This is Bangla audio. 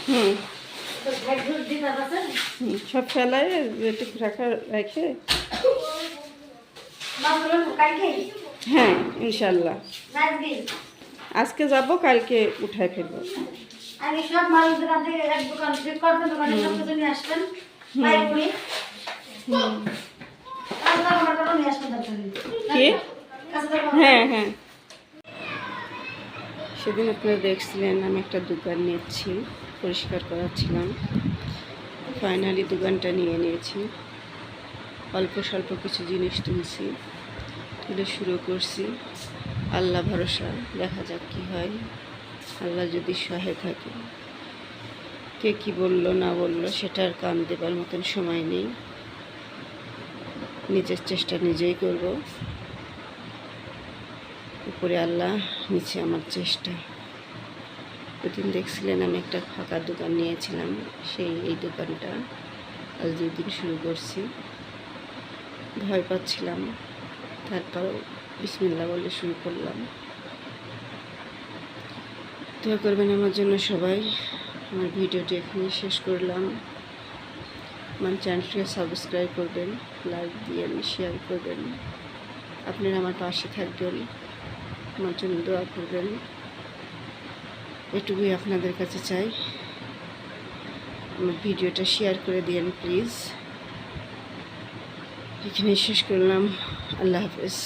হুম সব ফেলায় যেটুকু রাখা রেখে হ্যাঁ ইনশাল্লাহ আজকে যাব কালকে উঠায় ফেলবো। আগে সব মাল দোকান থেকে এক দোকান ঠিক করতেন, দোকানে সব কিছু নিয়ে আসতেন বাইক নিয়ে। নিয়ে আসতেন হ্যাঁ হ্যাঁ সেদিন আপনারা দেখছিলেন আমি একটা দোকান নিয়েছি, পরিষ্কার করাচ্ছিলাম। ফাইনালি দোকানটা নিয়ে নিয়েছি, অল্প স্বল্প কিছু জিনিস তুলছি, তুলে শুরু করছি। আল্লাহ ভরসা, দেখা যাক কী হয়। আল্লাহ যদি সহায় থাকে, কে কী বললো না বললো সেটার কান দেবার মতন সময় নেই। নিজের চেষ্টা নিজেই করব, উপরে আল্লাহ, নিচে আমার চেষ্টা। ওইদিন দেখছিলেন আমি একটা ফাঁকা দোকান নিয়েছিলাম, এই দোকানটা আজ 2 দিন শুরু করছি। ভয় পাচ্ছিলাম, তারপরও বিসমিল্লাহ বলে শুরু করলাম। দোয়া করবেন আমার জন্য সবাই। আমার ভিডিওটি এখানে শেষ করলাম। আমার চ্যানেলটিকে সাবস্ক্রাইব করবেন, লাইক দিয়ে শেয়ার করবেন। আপনারা আমার পাশে থাকবেন, আমার জন্য দোয়া করবেন, এটুকুই আপনাদের কাছে চাই। আমার ভিডিওটা শেয়ার করে দিন প্লিজ। এখানে শেষ করলাম। আল্লাহ হাফেজ।